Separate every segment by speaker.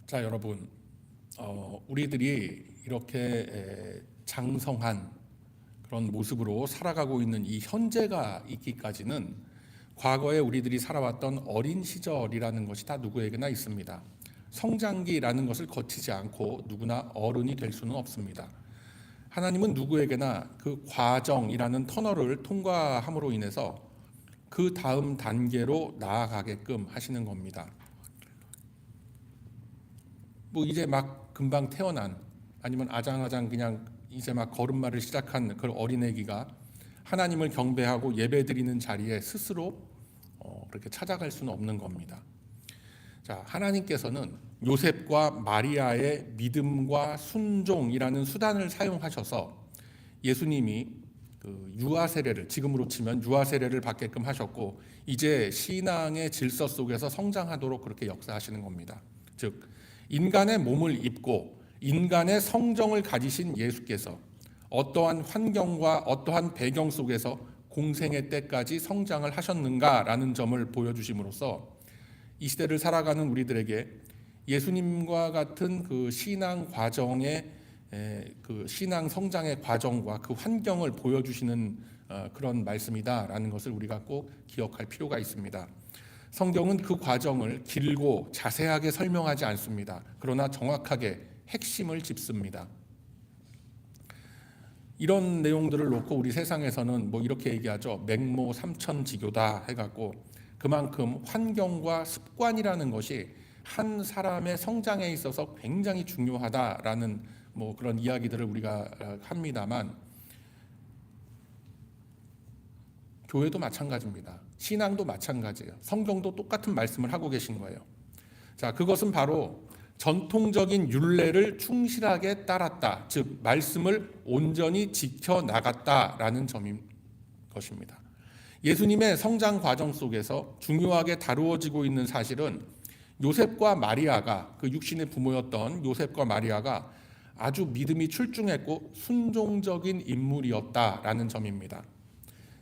Speaker 1: 자, 여러분, 우리들이 이렇게 장성한 그런 모습으로 살아가고 있는 이 현재가 있기까지는 과거에 우리들이 살아왔던 어린 시절이라는 것이 다 누구에게나 있습니다. 성장기라는 것을 거치지 않고 누구나 어른이 될 수는 없습니다. 하나님은 누구에게나 그 과정이라는 터널을 통과함으로 인해서 그 다음 단계로 나아가게끔 하시는 겁니다. 뭐 이제 막 금방 태어난, 아니면 아장아장 그냥 이제 막 걸음마를 시작한 그 어린애기가 하나님을 경배하고 예배드리는 자리에 스스로 그렇게 찾아갈 수는 없는 겁니다. 자, 하나님께서는 요셉과 마리아의 믿음과 순종이라는 수단을 사용하셔서 예수님이 그 유아 세례를, 지금으로 치면 유아 세례를 받게끔 하셨고, 이제 신앙의 질서 속에서 성장하도록 그렇게 역사하시는 겁니다. 즉, 인간의 몸을 입고 인간의 성정을 가지신 예수께서 어떠한 환경과 어떠한 배경 속에서 공생의 때까지 성장을 하셨는가라는 점을 보여주심으로써 이 시대를 살아가는 우리들에게 예수님과 같은 그 신앙 과정의 그 신앙 성장의 과정과 그 환경을 보여주시는 그런 말씀이다라는 것을 우리가 꼭 기억할 필요가 있습니다. 성경은 그 과정을 길고 자세하게 설명하지 않습니다. 그러나 정확하게 핵심을 짚습니다. 이런 내용들을 놓고 우리 세상에서는 뭐 이렇게 얘기하죠. 맹모 삼천지교다 해갖고 그만큼 환경과 습관이라는 것이 한 사람의 성장에 있어서 굉장히 중요하다라는 뭐 그런 이야기들을 우리가 합니다만, 교회도 마찬가지입니다. 신앙도 마찬가지예요. 성경도 똑같은 말씀을 하고 계신 거예요. 자, 그것은 바로 전통적인 율례를 충실하게 따랐다, 즉 말씀을 온전히 지켜나갔다라는 점인 것입니다. 예수님의 성장 과정 속에서 중요하게 다루어지고 있는 사실은 요셉과 마리아가, 그 육신의 부모였던 요셉과 마리아가 아주 믿음이 출중했고 순종적인 인물이었다라는 점입니다.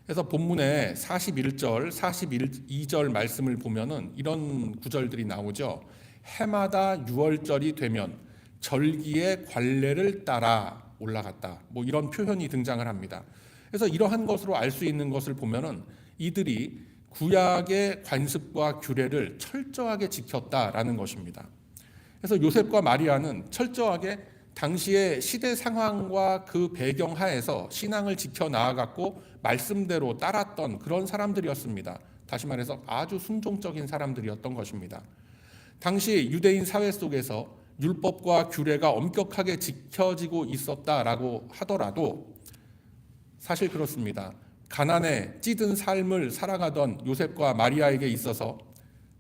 Speaker 1: 그래서 본문에 41절, 42절 말씀을 보면은 이런 구절들이 나오죠. 해마다 유월절이 되면 절기의 관례를 따라 올라갔다. 뭐 이런 표현이 등장을 합니다. 그래서 이러한 것으로 알 수 있는 것을 보면은 이들이 구약의 관습과 규례를 철저하게 지켰다라는 것입니다. 그래서 요셉과 마리아는 철저하게 당시의 시대 상황과 그 배경 하에서 신앙을 지켜 나아갔고 말씀대로 따랐던 그런 사람들이었습니다. 다시 말해서 아주 순종적인 사람들이었던 것입니다. 당시 유대인 사회 속에서 율법과 규례가 엄격하게 지켜지고 있었다라고 하더라도 사실 그렇습니다. 가난에 찌든 삶을 살아가던 요셉과 마리아에게 있어서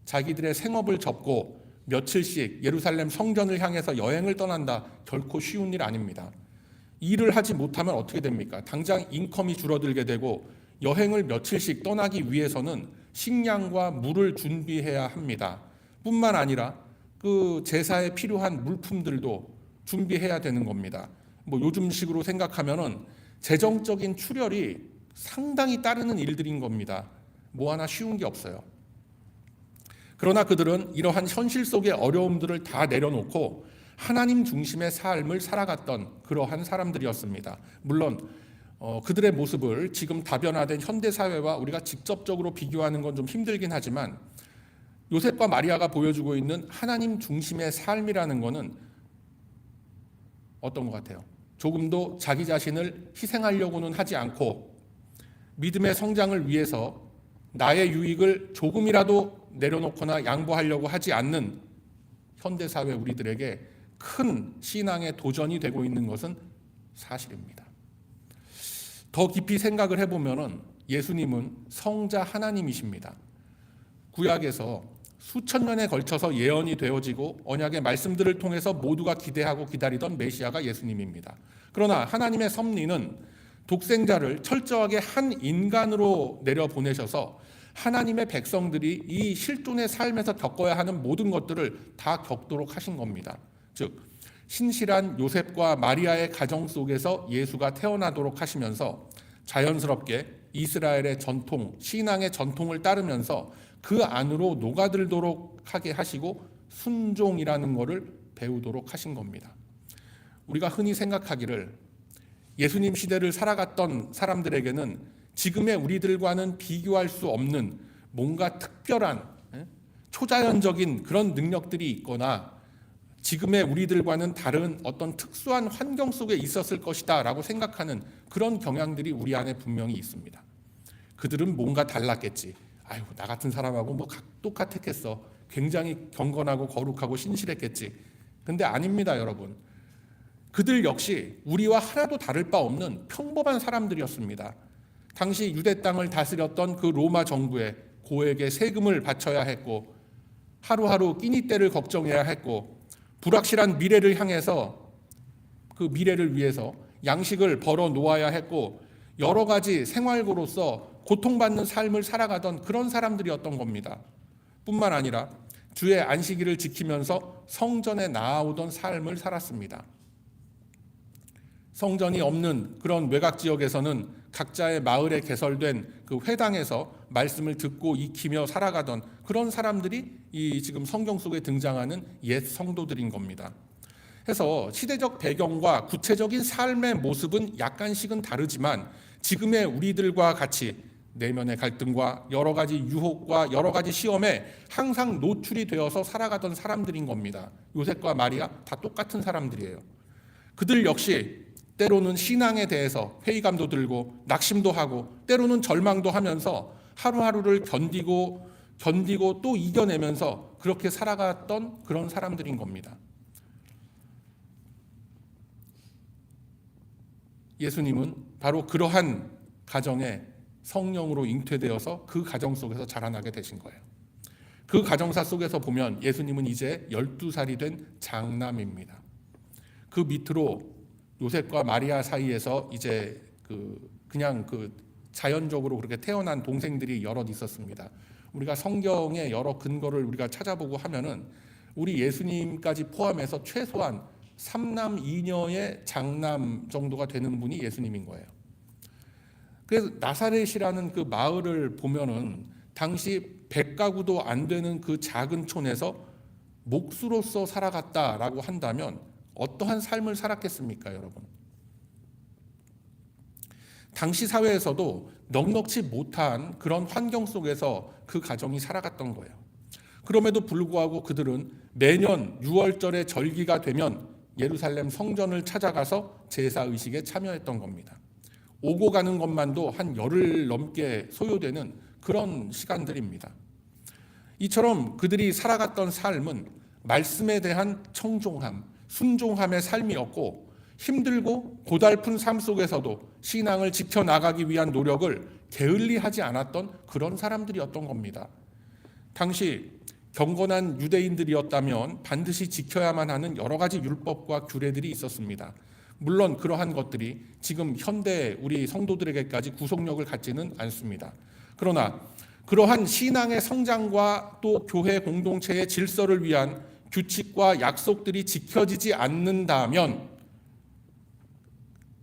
Speaker 1: 자기들의 생업을 접고 며칠씩 예루살렘 성전을 향해서 여행을 떠난다, 결코 쉬운 일 아닙니다. 일을 하지 못하면 어떻게 됩니까? 당장 인컴이 줄어들게 되고 여행을 며칠씩 떠나기 위해서는 식량과 물을 준비해야 합니다. 뿐만 아니라 그 제사에 필요한 물품들도 준비해야 되는 겁니다. 뭐 요즘식으로 생각하면은 재정적인 출혈이 상당히 따르는 일들인 겁니다. 뭐 하나 쉬운 게 없어요. 그러나 그들은 이러한 현실 속의 어려움들을 다 내려놓고 하나님 중심의 삶을 살아갔던 그러한 사람들이었습니다. 물론 그들의 모습을 지금 다변화된 현대사회와 우리가 직접적으로 비교하는 건 좀 힘들긴 하지만 요셉과 마리아가 보여주고 있는 하나님 중심의 삶이라는 것은 어떤 것 같아요? 조금도 자기 자신을 희생하려고는 하지 않고 믿음의 성장을 위해서 나의 유익을 조금이라도 내려놓거나 양보하려고 하지 않는 현대사회 우리들에게 큰 신앙의 도전이 되고 있는 것은 사실입니다. 더 깊이 생각을 해보면 예수님은 성자 하나님이십니다. 구약에서 수천 년에 걸쳐서 예언이 되어지고 언약의 말씀들을 통해서 모두가 기대하고 기다리던 메시아가 예수님입니다. 그러나 하나님의 섭리는 독생자를 철저하게 한 인간으로 내려보내셔서 하나님의 백성들이 이 실존의 삶에서 겪어야 하는 모든 것들을 다 겪도록 하신 겁니다. 즉 신실한 요셉과 마리아의 가정 속에서 예수가 태어나도록 하시면서 자연스럽게 이스라엘의 전통, 신앙의 전통을 따르면서 그 안으로 녹아들도록 하게 하시고 순종이라는 것을 배우도록 하신 겁니다. 우리가 흔히 생각하기를 예수님 시대를 살아갔던 사람들에게는 지금의 우리들과는 비교할 수 없는 뭔가 특별한 초자연적인 그런 능력들이 있거나 지금의 우리들과는 다른 어떤 특수한 환경 속에 있었을 것이다 라고 생각하는 그런 경향들이 우리 안에 분명히 있습니다. 그들은 뭔가 달랐겠지. 아유, 나 같은 사람하고 뭐 똑같았겠어. 굉장히 경건하고 거룩하고 신실했겠지. 근데 아닙니다, 여러분. 그들 역시 우리와 하나도 다를 바 없는 평범한 사람들이었습니다. 당시 유대 땅을 다스렸던 그 로마 정부에 고액의 세금을 바쳐야 했고 하루하루 끼니 때를 걱정해야 했고 불확실한 미래를 향해서 그 미래를 위해서 양식을 벌어 놓아야 했고 여러 가지 생활고로서 고통받는 삶을 살아가던 그런 사람들이었던 겁니다. 뿐만 아니라 주의 안식일을 지키면서 성전에 나아오던 삶을 살았습니다. 성전이 없는 그런 외곽 지역에서는 각자의 마을에 개설된 그 회당에서 말씀을 듣고 익히며 살아가던 그런 사람들이 이 지금 성경 속에 등장하는 옛 성도들인 겁니다. 해서 시대적 배경과 구체적인 삶의 모습은 약간씩은 다르지만 지금의 우리들과 같이 내면의 갈등과 여러 가지 유혹과 여러 가지 시험에 항상 노출이 되어서 살아가던 사람들인 겁니다. 요셉과 마리아 다 똑같은 사람들이에요. 그들 역시 때로는 신앙에 대해서 회의감도 들고 낙심도 하고 때로는 절망도 하면서 하루하루를 견디고 또 이겨내면서 그렇게 살아갔던 그런 사람들인 겁니다. 예수님은 바로 그러한 가정에 성령으로 잉태되어서 그 가정 속에서 자라나게 되신 거예요. 그 가정사 속에서 보면 예수님은 이제 12살이 된 장남입니다. 그 밑으로 요셉과 마리아 사이에서 이제 그냥 자연적으로 그렇게 태어난 동생들이 여럿 있었습니다. 우리가 성경의 여러 근거를 우리가 찾아보고 하면은 우리 예수님까지 포함해서 최소한 3남 2녀의 장남 정도가 되는 분이 예수님인 거예요. 그래서 나사렛이라는 그 마을을 보면은 당시 100가구도 안 되는 그 작은 촌에서 목수로서 살아갔다라고 한다면 어떠한 삶을 살았겠습니까, 여러분? 당시 사회에서도 넉넉지 못한 그런 환경 속에서 그 가정이 살아갔던 거예요. 그럼에도 불구하고 그들은 매년 6월절의 절기가 되면 예루살렘 성전을 찾아가서 제사의식에 참여했던 겁니다. 오고 가는 것만도 한 열흘 넘게 소요되는 그런 시간들입니다. 이처럼 그들이 살아갔던 삶은 말씀에 대한 청종함, 순종함의 삶이었고 힘들고 고달픈 삶 속에서도 신앙을 지켜나가기 위한 노력을 게을리하지 않았던 그런 사람들이었던 겁니다. 당시 경건한 유대인들이었다면 반드시 지켜야만 하는 여러 가지 율법과 규례들이 있었습니다. 물론 그러한 것들이 지금 현대 우리 성도들에게까지 구속력을 갖지는 않습니다. 그러나 그러한 신앙의 성장과 또 교회 공동체의 질서를 위한 규칙과 약속들이 지켜지지 않는다면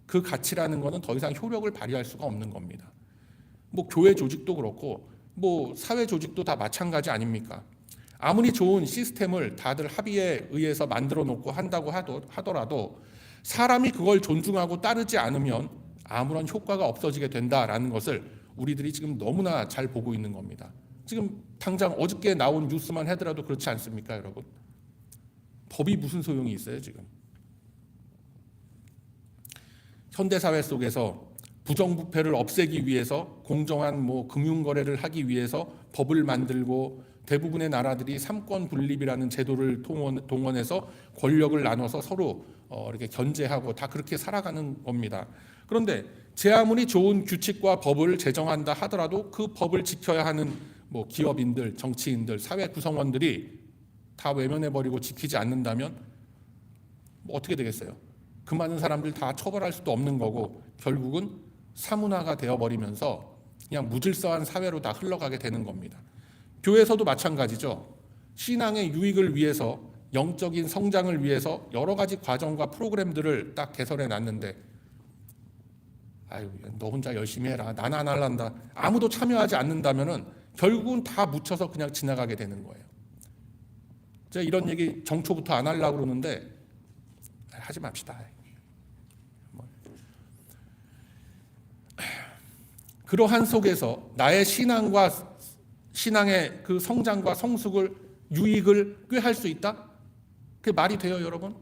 Speaker 1: 그 가치라는 것은 더 이상 효력을 발휘할 수가 없는 겁니다. 뭐 교회 조직도 그렇고 뭐 사회 조직도 다 마찬가지 아닙니까? 아무리 좋은 시스템을 다들 합의에 의해서 만들어 놓고 한다고 하더라도 사람이 그걸 존중하고 따르지 않으면 아무런 효과가 없어지게 된다라는 것을 우리들이 지금 너무나 잘 보고 있는 겁니다. 지금 당장 어저께 나온 뉴스만 하더라도 그렇지 않습니까, 여러분? 법이 무슨 소용이 있어요, 지금? 현대사회 속에서 부정부패를 없애기 위해서 공정한 금융거래를 하기 위해서 법을 만들고 대부분의 나라들이 삼권 분립이라는 제도를 동원해서 권력을 나눠서 서로 이렇게 견제하고 다 그렇게 살아가는 겁니다. 그런데 제 아무리 좋은 규칙과 법을 제정한다 하더라도 그 법을 지켜야 하는 기업인들, 정치인들, 사회 구성원들이 다 외면해버리고 지키지 않는다면 어떻게 되겠어요? 그 많은 사람들 다 처벌할 수도 없는 거고 결국은 사문화가 되어버리면서 그냥 무질서한 사회로 다 흘러가게 되는 겁니다. 교회에서도 마찬가지죠. 신앙의 유익을 위해서 영적인 성장을 위해서 여러 가지 과정과 프로그램들을 딱 개설해 놨는데 아유, 너 혼자 열심히 해라. 나는 안 할란다. 아무도 참여하지 않는다면은 결국은 다 묻혀서 그냥 지나가게 되는 거예요. 제가 이런 얘기 정초부터 안 하려고 그러는데 하지 맙시다. 그러한 속에서 나의 신앙의 그 성장과 성숙을 유익을 꾀할 수 있다? 그게 말이 돼요, 여러분?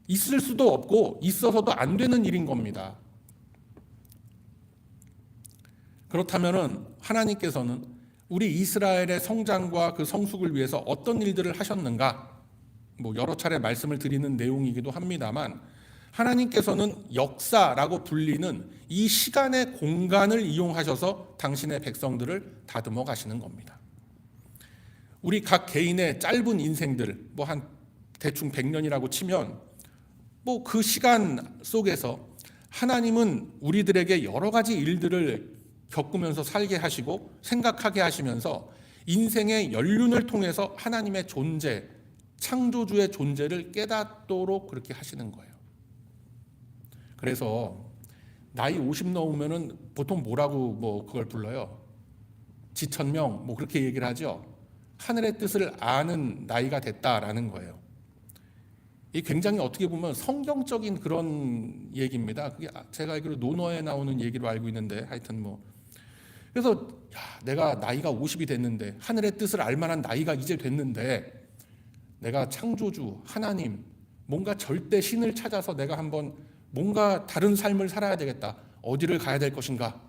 Speaker 1: 있을 수도 없고 있어서도 안 되는 일인 겁니다. 그렇다면은 하나님께서는 우리 이스라엘의 성장과 그 성숙을 위해서 어떤 일들을 하셨는가? 뭐 여러 차례 말씀을 드리는 내용이기도 합니다만 하나님께서는 역사라고 불리는 이 시간의 공간을 이용하셔서 당신의 백성들을 다듬어 가시는 겁니다. 우리 각 개인의 짧은 인생들, 뭐 한 대충 100년이라고 치면 뭐 그 시간 속에서 하나님은 우리들에게 여러 가지 일들을 겪으면서 살게 하시고 생각하게 하시면서 인생의 연륜을 통해서 하나님의 존재, 창조주의 존재를 깨닫도록 그렇게 하시는 거예요. 그래서 나이 50 넘으면은 보통 뭐라고 뭐 그걸 불러요? 지천명 뭐 그렇게 얘기를 하죠. 하늘의 뜻을 아는 나이가 됐다라는 거예요. 이 굉장히 어떻게 보면 성경적인 그런 얘기입니다. 그게 제가 알기로 논어에 나오는 얘기로 알고 있는데 하여튼 뭐 그래서 내가 나이가 50이 됐는데 하늘의 뜻을 알 만한 나이가 이제 됐는데 내가 창조주 하나님 뭔가 절대 신을 찾아서 내가 한번 뭔가 다른 삶을 살아야 되겠다. 어디를 가야 될 것인가?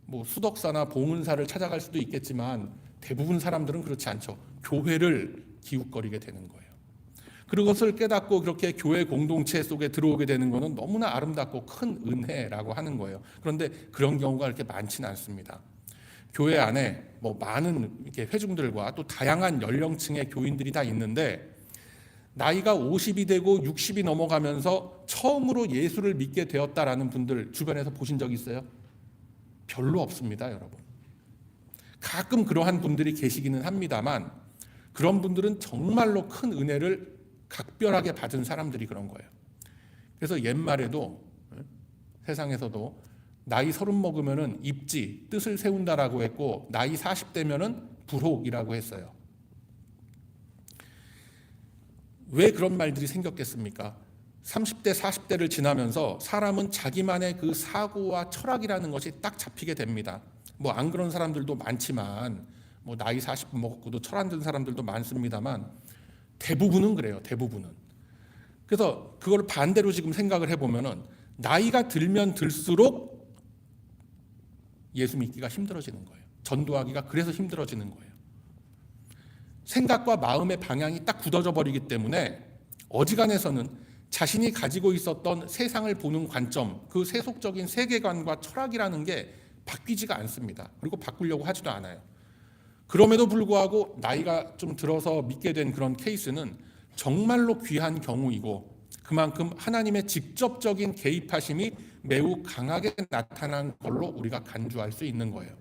Speaker 1: 뭐 수덕사나 봉은사를 찾아갈 수도 있겠지만 대부분 사람들은 그렇지 않죠. 교회를 기웃거리게 되는 거예요. 그것을 깨닫고 그렇게 교회 공동체 속에 들어오게 되는 것은 너무나 아름답고 큰 은혜라고 하는 거예요. 그런데 그런 경우가 그렇게 많지는 않습니다. 교회 안에 뭐 많은 이렇게 회중들과 또 다양한 연령층의 교인들이 다 있는데 나이가 50이 되고 60이 넘어가면서 처음으로 예수를 믿게 되었다라는 분들 주변에서 보신 적 있어요? 별로 없습니다, 여러분. 가끔 그러한 분들이 계시기는 합니다만 그런 분들은 정말로 큰 은혜를 각별하게 받은 사람들이 그런 거예요. 그래서 옛말에도 세상에서도 나이 30 먹으면은 입지, 뜻을 세운다라고 했고 나이 40대면은 불혹이라고 했어요. 왜 그런 말들이 생겼겠습니까? 30대, 40대를 지나면서 사람은 자기만의 그 사고와 철학이라는 것이 딱 잡히게 됩니다. 뭐 안 그런 사람들도 많지만 뭐 나이 40 먹고도 철 안 든 사람들도 많습니다만 대부분은 그래요. 대부분은. 그래서 그걸 반대로 지금 생각을 해보면은 나이가 들면 들수록 예수 믿기가 힘들어지는 거예요. 전도하기가 그래서 힘들어지는 거예요. 생각과 마음의 방향이 딱 굳어져 버리기 때문에 어지간해서는 자신이 가지고 있었던 세상을 보는 관점, 그 세속적인 세계관과 철학이라는 게 바뀌지가 않습니다. 그리고 바꾸려고 하지도 않아요. 그럼에도 불구하고 나이가 좀 들어서 믿게 된 그런 케이스는 정말로 귀한 경우이고 그만큼 하나님의 직접적인 개입하심이 매우 강하게 나타난 걸로 우리가 간주할 수 있는 거예요.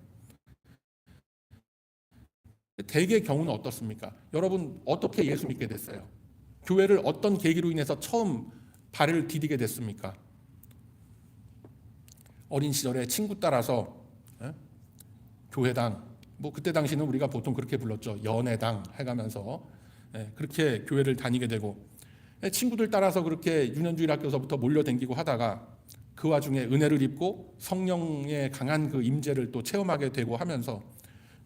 Speaker 1: 대개 경우는 어떻습니까? 여러분 어떻게 예수 믿게 됐어요? 교회를 어떤 계기로 인해서 처음 발을 디디게 됐습니까? 어린 시절에 친구 따라서 교회당 뭐 그때 당시는 우리가 보통 그렇게 불렀죠. 연회당 해가면서 그렇게 교회를 다니게 되고 친구들 따라서 그렇게 유년주일 학교서부터 몰려댕기고 하다가 그 와중에 은혜를 입고 성령의 강한 그 임재를 또 체험하게 되고 하면서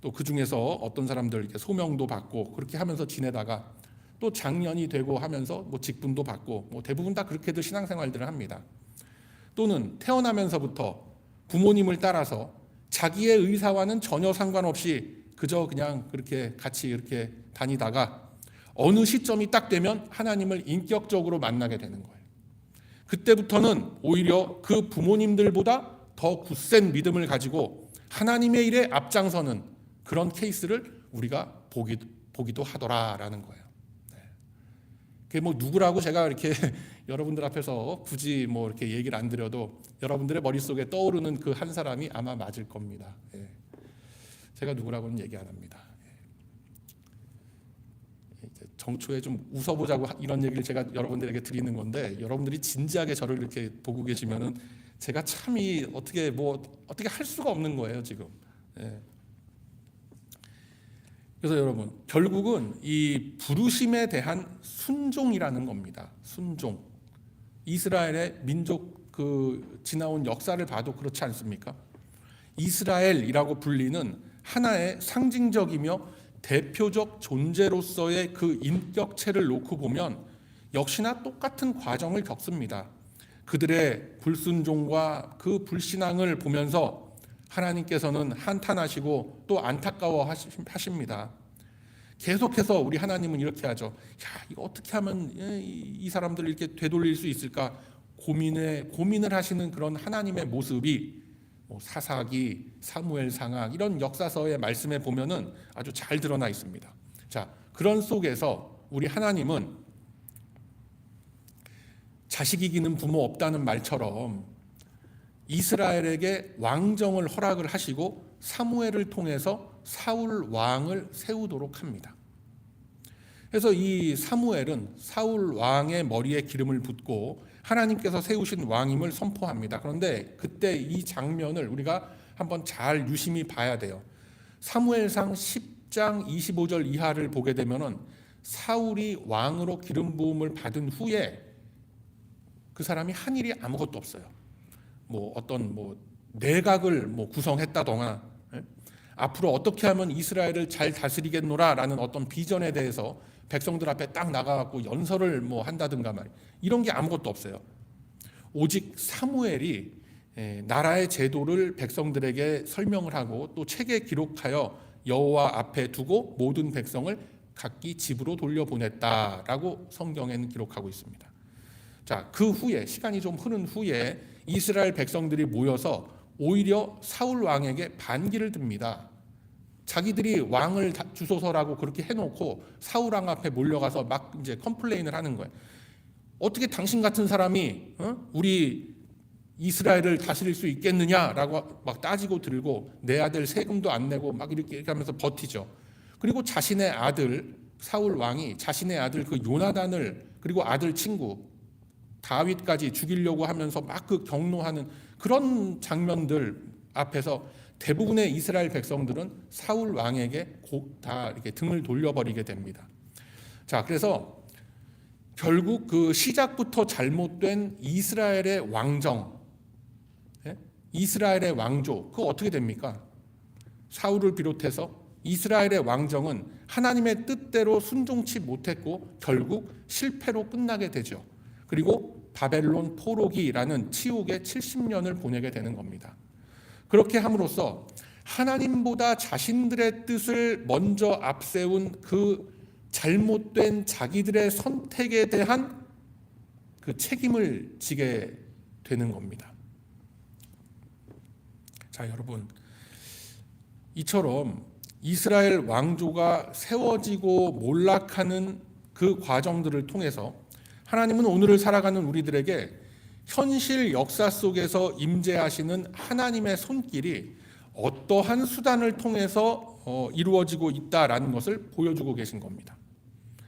Speaker 1: 또 그 중에서 어떤 사람들 이렇게 소명도 받고 그렇게 하면서 지내다가 또 장년이 되고 하면서 뭐 직분도 받고 뭐 대부분 다 그렇게들 신앙생활들을 합니다. 또는 태어나면서부터 부모님을 따라서 자기의 의사와는 전혀 상관없이 그저 그냥 그렇게 같이 이렇게 다니다가 어느 시점이 딱 되면 하나님을 인격적으로 만나게 되는 거예요. 그때부터는 오히려 그 부모님들보다 더 굳센 믿음을 가지고 하나님의 일에 앞장서는 그런 케이스를 우리가 보기도 하더라라는 거예요. 그게 뭐 누구라고 제가 이렇게 여러분들 앞에서 굳이 뭐 이렇게 얘기를 안 드려도 여러분들의 머릿속에 떠오르는 그 한 사람이 아마 맞을 겁니다. 제가 누구라고는 얘기 안 합니다. 정초에 좀 웃어보자고 이런 얘기를 제가 여러분들에게 드리는 건데 여러분들이 진지하게 저를 이렇게 보고 계시면은 제가 참이 어떻게 할 수가 없는 거예요 지금. 그래서 여러분, 결국은 이 부르심에 대한 순종이라는 겁니다. 순종. 이스라엘의 민족 지나온 역사를 봐도 그렇지 않습니까? 이스라엘이라고 불리는 하나의 상징적이며 대표적 존재로서의 그 인격체를 놓고 보면 역시나 똑같은 과정을 겪습니다. 그들의 불순종과 그 불신앙을 보면서 하나님께서는 한탄하시고 또 안타까워하십니다. 계속해서 우리 하나님은 이렇게 하죠. 야, 이거 어떻게 하면 이 사람들을 이렇게 되돌릴 수 있을까? 고민을 하시는 그런 하나님의 모습이 사사기, 사무엘 상하 이런 역사서의 말씀에 보면은 아주 잘 드러나 있습니다. 자, 그런 속에서 우리 하나님은 자식 이기는 부모 없다는 말처럼 이스라엘에게 왕정을 허락을 하시고 사무엘을 통해서 사울 왕을 세우도록 합니다. 그래서 이 사무엘은 사울 왕의 머리에 기름을 붓고 하나님께서 세우신 왕임을 선포합니다. 그런데 그때 이 장면을 우리가 한번 잘 유심히 봐야 돼요. 사무엘상 10장 25절 이하를 보게 되면은 사울이 왕으로 기름 부음을 받은 후에 그 사람이 한 일이 아무것도 없어요. 어떤 내각을 구성했다거나 앞으로 어떻게 하면 이스라엘을 잘 다스리겠노라라는 어떤 비전에 대해서 백성들 앞에 딱 나가갖고 연설을 한다든가 이런 게 아무것도 없어요. 오직 사무엘이 나라의 제도를 백성들에게 설명을 하고 또 책에 기록하여 여호와 앞에 두고 모든 백성을 각기 집으로 돌려보냈다라고 성경에는 기록하고 있습니다. 자, 그 후에 시간이 좀 흐른 후에 이스라엘 백성들이 모여서 오히려 사울 왕에게 반기를 듭니다. 자기들이 왕을 주소서라고 그렇게 해놓고 사울 왕 앞에 몰려가서 막 이제 컴플레인을 하는 거예요. 어떻게 당신 같은 사람이 우리 이스라엘을 다스릴 수 있겠느냐라고 막 따지고 들고 내 아들 세금도 안 내고 막 이렇게 하면서 버티죠. 그리고 자신의 아들 사울 왕이 자신의 아들 그 요나단을 그리고 아들 친구 다윗까지 죽이려고 하면서 막 경노하는 그런 장면들 앞에서 대부분의 이스라엘 백성들은 사울 왕에게 다 이렇게 등을 돌려버리게 됩니다. 자, 그래서 결국 그 시작부터 잘못된 이스라엘의 왕정, 이스라엘의 왕조, 그거 어떻게 됩니까? 사울을 비롯해서 이스라엘의 왕정은 하나님의 뜻대로 순종치 못했고 결국 실패로 끝나게 되죠. 그리고 바벨론 포로기라는 치욕의 70년을 보내게 되는 겁니다. 그렇게 함으로써 하나님보다 자신들의 뜻을 먼저 앞세운 그 잘못된 자기들의 선택에 대한 그 책임을 지게 되는 겁니다. 자, 여러분, 이처럼 이스라엘 왕조가 세워지고 몰락하는 그 과정들을 통해서 하나님은 오늘을 살아가는 우리들에게 현실 역사 속에서 임재하시는 하나님의 손길이 어떠한 수단을 통해서 이루어지고 있다라는 것을 보여주고 계신 겁니다.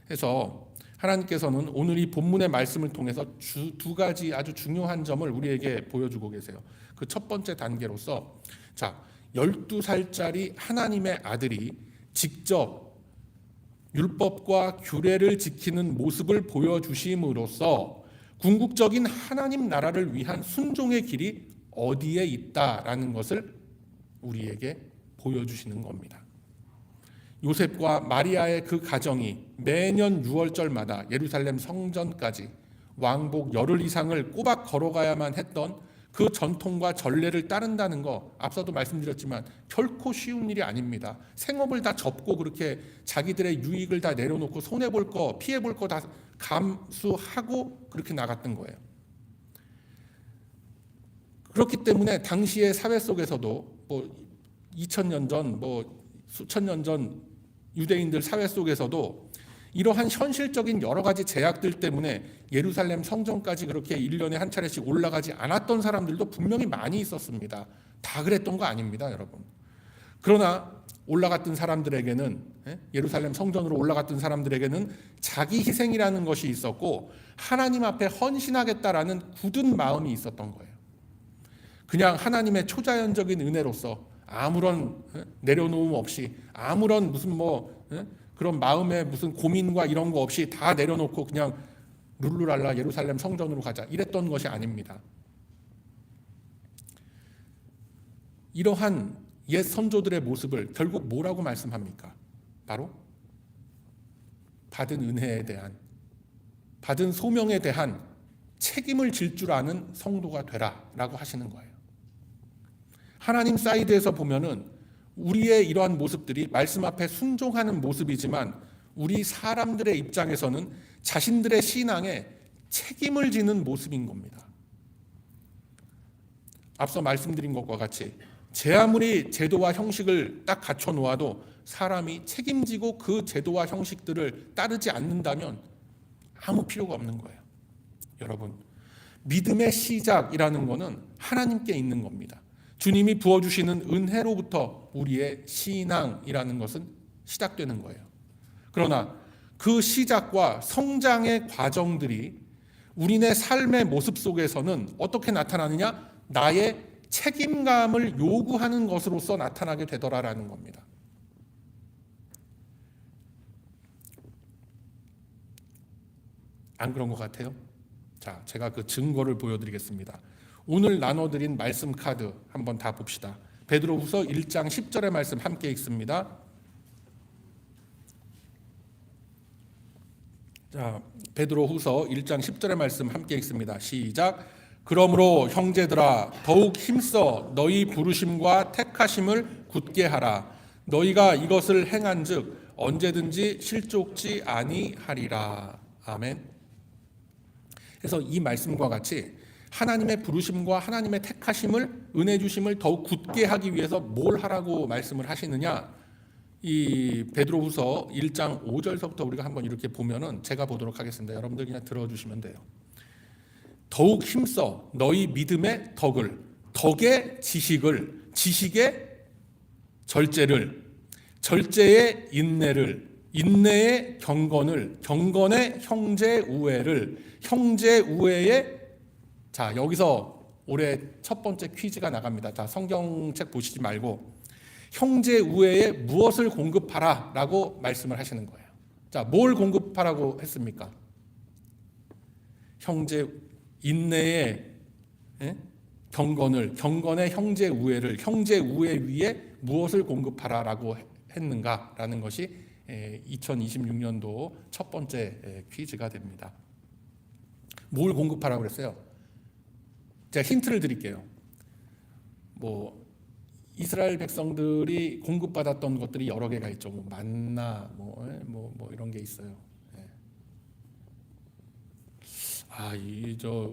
Speaker 1: 그래서 하나님께서는 오늘 이 본문의 말씀을 통해서 두 가지 아주 중요한 점을 우리에게 보여주고 계세요. 그 첫 번째 단계로서 12살짜리 하나님의 아들이 직접 율법과 규례를 지키는 모습을 보여주심으로써 궁극적인 하나님 나라를 위한 순종의 길이 어디에 있다라는 것을 우리에게 보여주시는 겁니다. 요셉과 마리아의 그 가정이 매년 6월절마다 예루살렘 성전까지 왕복 열흘 이상을 꼬박 걸어가야만 했던 그 전통과 전례를 따른다는 거 앞서도 말씀드렸지만 결코 쉬운 일이 아닙니다. 생업을 다 접고 그렇게 자기들의 유익을 다 내려놓고 손해볼 거 피해볼 거 다 감수하고 그렇게 나갔던 거예요. 그렇기 때문에 당시의 사회 속에서도 2000년 전 수천 년 전 유대인들 사회 속에서도 이러한 현실적인 여러 가지 제약들 때문에 예루살렘 성전까지 그렇게 1년에 한 차례씩 올라가지 않았던 사람들도 분명히 많이 있었습니다. 다 그랬던 거 아닙니다, 여러분. 그러나 올라갔던 사람들에게는 예루살렘 성전으로 올라갔던 사람들에게는 자기 희생이라는 것이 있었고 하나님 앞에 헌신하겠다라는 굳은 마음이 있었던 거예요. 그냥 하나님의 초자연적인 은혜로서 아무런 내려놓음 없이, 아무런 무슨 그런 마음의 무슨 고민과 이런 거 없이 다 내려놓고 그냥 룰루랄라 예루살렘 성전으로 가자 이랬던 것이 아닙니다. 이러한 옛 선조들의 모습을 결국 뭐라고 말씀합니까? 바로 받은 은혜에 대한, 받은 소명에 대한 책임을 질 줄 아는 성도가 되라라고 하시는 거예요. 하나님 사이드에서 보면은 우리의 이러한 모습들이 말씀 앞에 순종하는 모습이지만 우리 사람들의 입장에서는 자신들의 신앙에 책임을 지는 모습인 겁니다. 앞서 말씀드린 것과 같이 제 아무리 제도와 형식을 딱 갖춰 놓아도 사람이 책임지고 그 제도와 형식들을 따르지 않는다면 아무 필요가 없는 거예요. 여러분, 믿음의 시작이라는 것은 하나님께 있는 겁니다. 주님이 부어주시는 은혜로부터 우리의 신앙이라는 것은 시작되는 거예요. 그러나 그 시작과 성장의 과정들이 우리네 삶의 모습 속에서는 어떻게 나타나느냐? 나의 책임감을 요구하는 것으로서 나타나게 되더라라는 겁니다. 안 그런 것 같아요? 자, 제가 그 증거를 보여드리겠습니다. 오늘 나눠드린 말씀 카드 한번 다 봅시다. 베드로후서 1장 10절의 말씀 함께 읽습니다. 자, 베드로후서 1장 10절의 말씀 함께 읽습니다. 시작. 그러므로 형제들아 더욱 힘써 너희 부르심과 택하심을 굳게 하라. 너희가 이것을 행한즉 언제든지 실족지 아니하리라. 아멘. 그래서 이 말씀과 같이 하나님의 부르심과 하나님의 택하심을, 은혜 주심을 더욱 굳게 하기 위해서 뭘 하라고 말씀을 하시느냐? 이 베드로후서 1장 5절서부터 우리가 한번 이렇게 보면은 제가 보도록 하겠습니다. 여러분들 그냥 들어주시면 돼요. 더욱 힘써 너희 믿음의 덕을, 덕의 지식을, 지식의 절제를, 절제의 인내를, 인내의 경건을, 경건의 형제 우애를, 형제 우애의, 자, 여기서 올해 첫 번째 퀴즈가 나갑니다. 자, 성경책 보시지 말고 형제 우애에 무엇을 공급하라 라고 말씀을 하시는 거예요. 자, 뭘 공급하라고 했습니까? 형제 인내의 경건을, 경건의 형제 우애를, 형제 우애 위에 무엇을 공급하라 라고 했는가 라는 것이 2026년도 첫 번째 퀴즈가 됩니다. 뭘 공급하라고 그랬어요? 제가 힌트를 드릴게요. 이스라엘 백성들이 공급받았던 것들이 여러 개가 있죠. 만나, 이런 게 있어요.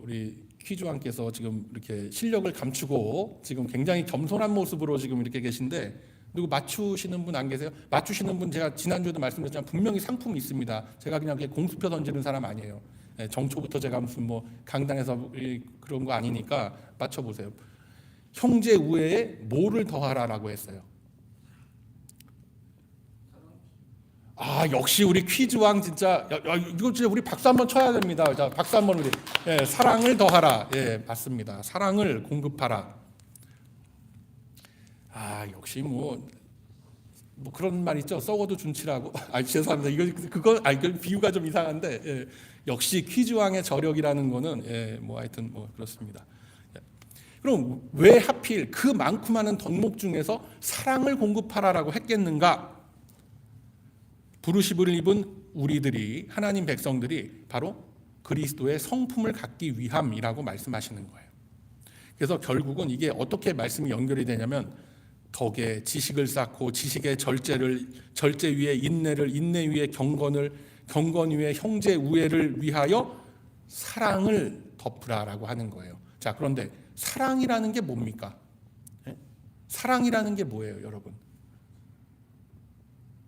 Speaker 1: 우리 퀴즈왕께서 지금 이렇게 실력을 감추고 지금 굉장히 겸손한 모습으로 지금 이렇게 계신데 누구 맞추시는 분 안 계세요? 맞추시는 분 제가 지난주에도 말씀드렸지만 분명히 상품이 있습니다. 제가 그냥 공수표 던지는 사람 아니에요. 정초부터 제가 무슨 강당에서 그런 거 아니니까 맞춰보세요. 형제 우애에 뭐를 더하라라고 했어요? 역시 우리 퀴즈왕 진짜 이거 진짜 우리 박수 한번 쳐야 됩니다. 자, 박수 한번 우리. 사랑을 더하라. 맞습니다. 사랑을 공급하라. 역시 그런 말 있죠. 썩어도 준치라고. 죄송합니다. 그거 비유가 좀 이상한데 역시 퀴즈왕의 저력이라는 거는 하여튼 그렇습니다. 그럼 왜 하필 그 많고 많은 덕목 중에서 사랑을 공급하라라고 했겠는가? 부르심을 입은 우리들이, 하나님 백성들이 바로 그리스도의 성품을 갖기 위함이라고 말씀하시는 거예요. 그래서 결국은 이게 어떻게 말씀이 연결이 되냐면 덕에 지식을 쌓고 지식의 절제를, 절제 위에 인내를, 인내 위에 경건을, 경건 위에 형제 우애를 위하여 사랑을 덮으라라고 하는 거예요. 자, 그런데 사랑이라는 게 뭡니까? 사랑이라는 게 뭐예요, 여러분?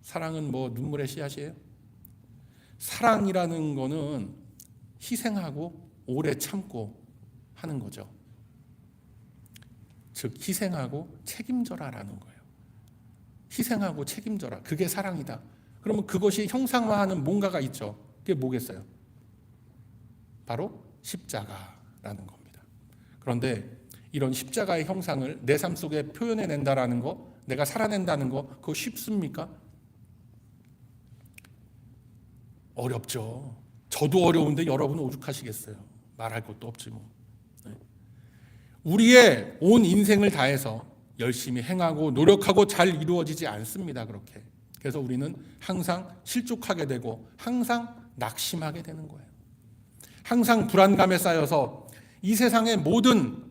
Speaker 1: 사랑은 눈물의 씨앗이에요? 사랑이라는 거는 희생하고 오래 참고 하는 거죠. 즉 희생하고 책임져라라는 거예요. 희생하고 책임져라. 그게 사랑이다. 그러면 그것이 형상화하는 뭔가가 있죠. 그게 뭐겠어요? 바로 십자가라는 겁니다. 그런데 이런 십자가의 형상을 내 삶 속에 표현해낸다라는 거, 내가 살아낸다는 거, 그거 쉽습니까? 어렵죠. 저도 어려운데 여러분은 오죽하시겠어요. 말할 것도 없지 뭐. 네. 우리의 온 인생을 다해서 열심히 행하고 노력하고 잘 이루어지지 않습니다. 그렇게. 그래서 우리는 항상 실족하게 되고 항상 낙심하게 되는 거예요. 항상 불안감에 쌓여서 이 세상의 모든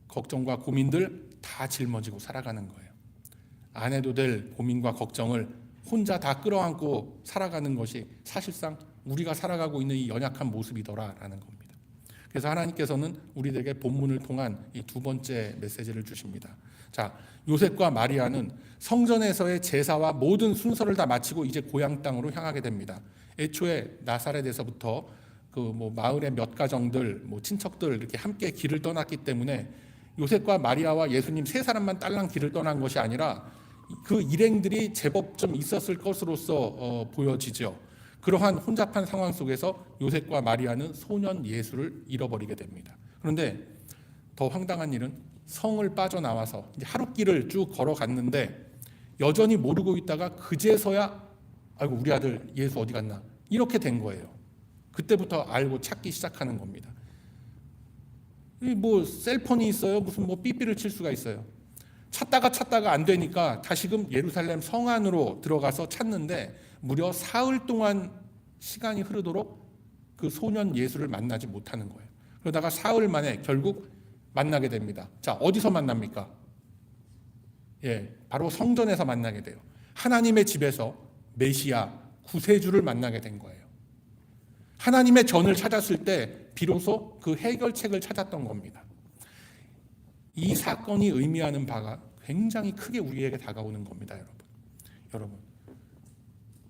Speaker 1: 걱정과 고민들 다 짊어지고 살아가는 거예요. 안 해도 될 고민과 걱정을 혼자 다 끌어안고 살아가는 것이 사실상 우리가 살아가고 있는 이 연약한 모습이더라라는 겁니다. 그래서 하나님께서는 우리에게 본문을 통한 이 두 번째 메시지를 주십니다. 자, 요셉과 마리아는 성전에서의 제사와 모든 순서를 다 마치고 이제 고향 땅으로 향하게 됩니다. 애초에 나사렛에서부터 그 마을의 몇 가정들, 친척들 이렇게 함께 길을 떠났기 때문에 요셉과 마리아와 예수님 세 사람만 딸랑 길을 떠난 것이 아니라 그 일행들이 제법 좀 있었을 것으로서 보여지죠. 그러한 혼잡한 상황 속에서 요셉과 마리아는 소년 예수를 잃어버리게 됩니다. 그런데 더 황당한 일은 성을 빠져나와서 이제 하룻길을 쭉 걸어갔는데 여전히 모르고 있다가 그제서야 아이고 우리 아들 예수 어디 갔나 이렇게 된 거예요. 그때부터 알고 찾기 시작하는 겁니다. 셀폰이 있어요. 무슨 삐삐를 칠 수가 있어요. 찾다가 안 되니까 다시금 예루살렘 성 안으로 들어가서 찾는데 무려 사흘 동안 시간이 흐르도록 그 소년 예수를 만나지 못하는 거예요. 그러다가 사흘 만에 결국 만나게 됩니다. 자, 어디서 만납니까? 바로 성전에서 만나게 돼요. 하나님의 집에서 메시아 구세주를 만나게 된 거예요. 하나님의 전을 찾았을 때 비로소 그 해결책을 찾았던 겁니다. 이 사건이 의미하는 바가 굉장히 크게 우리에게 다가오는 겁니다, 여러분.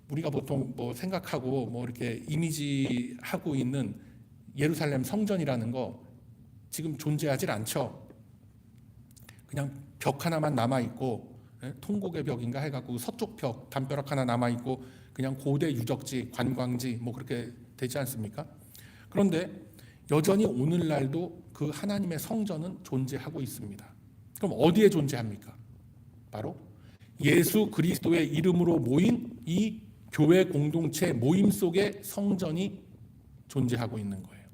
Speaker 1: 우리가 보통 생각하고 이렇게 이미지하고 있는 예루살렘 성전이라는 거 지금 존재하질 않죠. 그냥 벽 하나만 남아 있고 통곡의 벽인가 해갖고 서쪽 벽 담벼락 하나 남아 있고 그냥 고대 유적지, 관광지 그렇게 되지 않습니까? 그런데 여전히 오늘날도 그 하나님의 성전은 존재하고 있습니다. 그럼 어디에 존재합니까? 바로 예수 그리스도의 이름으로 모인 이 교회 공동체 모임 속에 성전이 존재하고 있는 거예요.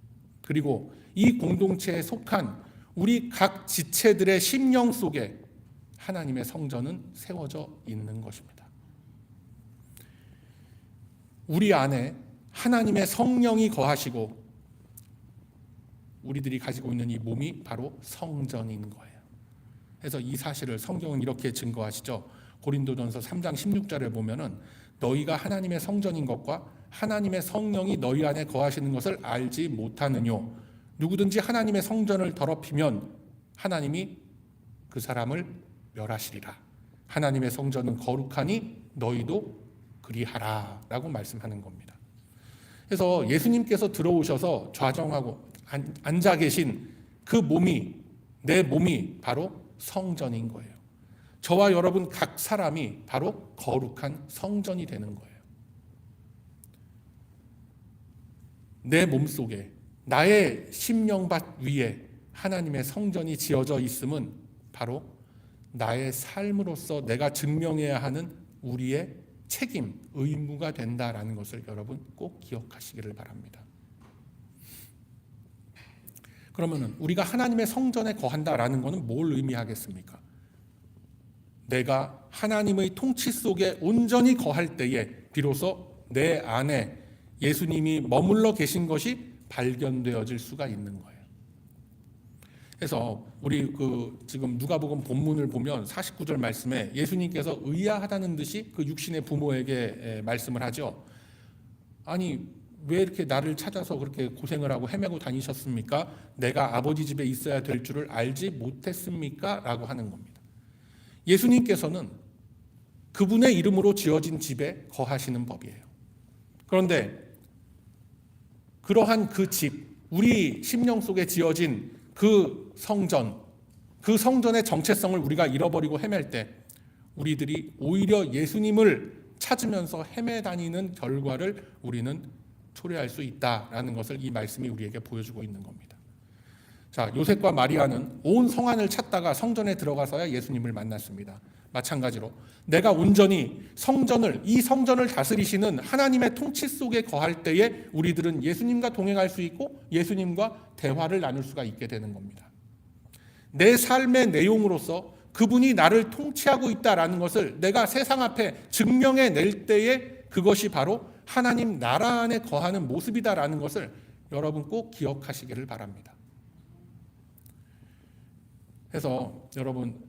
Speaker 1: 그리고 이 공동체에 속한 우리 각 지체들의 심령 속에 하나님의 성전은 세워져 있는 것입니다. 우리 안에 하나님의 성령이 거하시고 우리들이 가지고 있는 이 몸이 바로 성전인 거예요. 그래서 이 사실을 성경은 이렇게 증거하시죠. 고린도전서 3장 16절에 보면은 너희가 하나님의 성전인 것과 하나님의 성령이 너희 안에 거하시는 것을 알지 못하느뇨. 누구든지 하나님의 성전을 더럽히면 하나님이 그 사람을 멸하시리라. 하나님의 성전은 거룩하니 너희도 그리하라 라고 말씀하는 겁니다. 그래서 예수님께서 들어오셔서 좌정하고 앉아 계신 그 몸이, 내 몸이 바로 성전인 거예요. 저와 여러분 각 사람이 바로 거룩한 성전이 되는 거예요. 내 몸속에 나의 심령밭 위에 하나님의 성전이 지어져 있음은 바로 나의 삶으로서 내가 증명해야 하는 우리의 책임, 의무가 된다라는 것을 여러분 꼭 기억하시기를 바랍니다. 그러면은 우리가 하나님의 성전에 거한다라는 것은 뭘 의미하겠습니까? 내가 하나님의 통치 속에 온전히 거할 때에 비로소 내 안에 예수님이 머물러 계신 것이 발견되어질 수가 있는 거예요. 그래서 우리 지금 누가복음 본문을 보면 49절 말씀에 예수님께서 의아하다는 듯이 그 육신의 부모에게 말씀을 하죠. 아니 왜 이렇게 나를 찾아서 그렇게 고생을 하고 헤매고 다니셨습니까? 내가 아버지 집에 있어야 될 줄을 알지 못했습니까? 라고 하는 겁니다. 예수님께서는 그분의 이름으로 지어진 집에 거하시는 법이에요. 그런데 그러한 그 집, 우리 심령 속에 지어진 그 성전, 그 성전의 정체성을 우리가 잃어버리고 헤맬 때 우리들이 오히려 예수님을 찾으면서 헤매 다니는 결과를 우리는 초래할 수 있다라는 것을 이 말씀이 우리에게 보여주고 있는 겁니다. 자, 요셉과 마리아는 온 성안을 찾다가 성전에 들어가서야 예수님을 만났습니다. 마찬가지로 내가 온전히 이 성전을 다스리시는 하나님의 통치 속에 거할 때에 우리들은 예수님과 동행할 수 있고 예수님과 대화를 나눌 수가 있게 되는 겁니다. 내 삶의 내용으로서 그분이 나를 통치하고 있다라는 것을 내가 세상 앞에 증명해 낼 때에 그것이 바로 하나님 나라 안에 거하는 모습이다라는 것을 여러분 꼭 기억하시기를 바랍니다. 그래서 여러분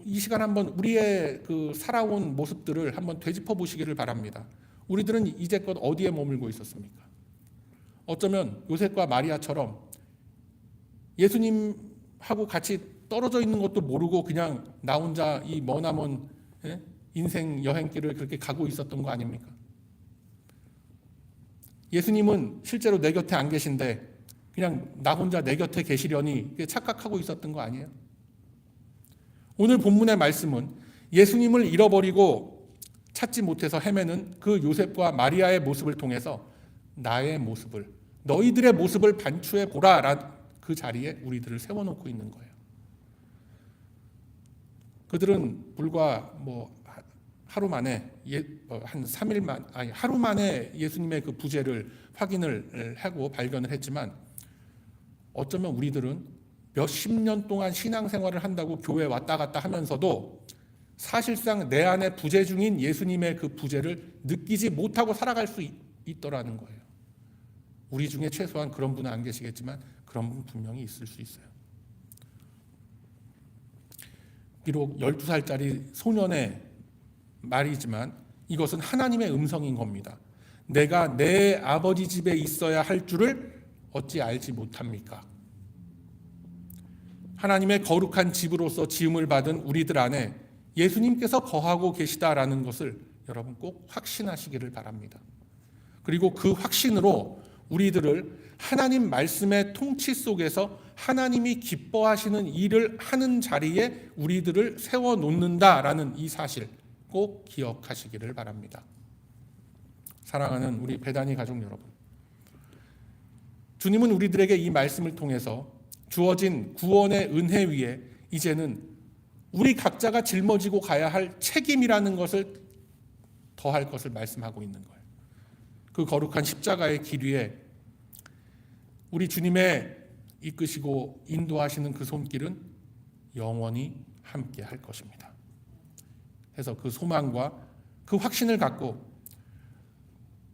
Speaker 1: 이 시간 한번 우리의 그 살아온 모습들을 한번 되짚어 보시기를 바랍니다. 우리들은 이제껏 어디에 머물고 있었습니까? 어쩌면 요셉과 마리아처럼 예수님하고 같이 떨어져 있는 것도 모르고 그냥 나 혼자 이 머나먼 인생 여행길을 그렇게 가고 있었던 거 아닙니까? 예수님은 실제로 내 곁에 안 계신데 그냥 나 혼자 내 곁에 계시려니 착각하고 있었던 거 아니에요? 오늘 본문의 말씀은 예수님을 잃어버리고 찾지 못해서 헤매는 그 요셉과 마리아의 모습을 통해서 나의 모습을, 너희들의 모습을 반추해 보라 그 자리에 우리들을 세워놓고 있는 거예요. 그들은 불과 하루 만에 한 3일만 하루 만에 예수님의 그 부재를 확인을 하고 발견을 했지만 어쩌면 우리들은 몇십 년 동안 신앙생활을 한다고 교회 왔다 갔다 하면서도 사실상 내 안에 부재 중인 예수님의 그 부재를 느끼지 못하고 살아갈 수 있더라는 거예요. 우리 중에 최소한 그런 분은 안 계시겠지만 그런 분 분명히 있을 수 있어요. 비록 12살짜리 소년의 말이지만 이것은 하나님의 음성인 겁니다. 내가 내 아버지 집에 있어야 할 줄을 어찌 알지 못합니까? 하나님의 거룩한 집으로서 지음을 받은 우리들 안에 예수님께서 거하고 계시다라는 것을 여러분 꼭 확신하시기를 바랍니다. 그리고 그 확신으로 우리들을 하나님 말씀의 통치 속에서 하나님이 기뻐하시는 일을 하는 자리에 우리들을 세워놓는다라는 이 사실 꼭 기억하시기를 바랍니다. 사랑하는 우리 베다니 가족 여러분, 주님은 우리들에게 이 말씀을 통해서 주어진 구원의 은혜 위에 이제는 우리 각자가 짊어지고 가야 할 책임이라는 것을 더할 것을 말씀하고 있는 거예요. 그 거룩한 십자가의 길 위에 우리 주님의 이끄시고 인도하시는 그 손길은 영원히 함께 할 것입니다. 그래서 그 소망과 그 확신을 갖고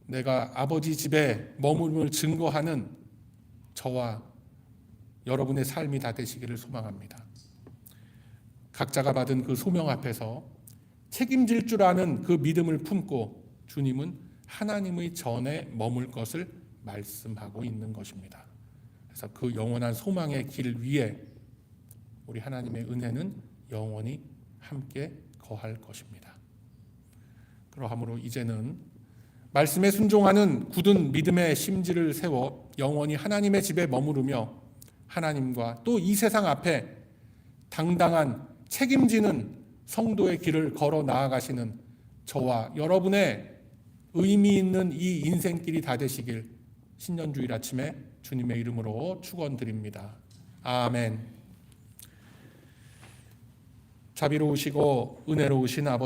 Speaker 1: 내가 아버지 집에 머물음을 증거하는 저와 여러분의 삶이 다 되시기를 소망합니다. 각자가 받은 그 소명 앞에서 책임질 줄 아는 그 믿음을 품고 주님은 하나님의 전에 머물 것을 말씀하고 있는 것입니다. 그래서 그 영원한 소망의 길 위에 우리 하나님의 은혜는 영원히 함께 거할 것입니다. 그러므로 이제는 말씀에 순종하는 굳은 믿음의 심지를 세워 영원히 하나님의 집에 머무르며 하나님과 또 이 세상 앞에 당당한 책임지는 성도의 길을 걸어 나아가시는 저와 여러분의 의미 있는 이 인생길이 다 되시길 신년주일 아침에 주님의 이름으로 축원드립니다. 아멘. 자비로우시고 은혜로우신 아버지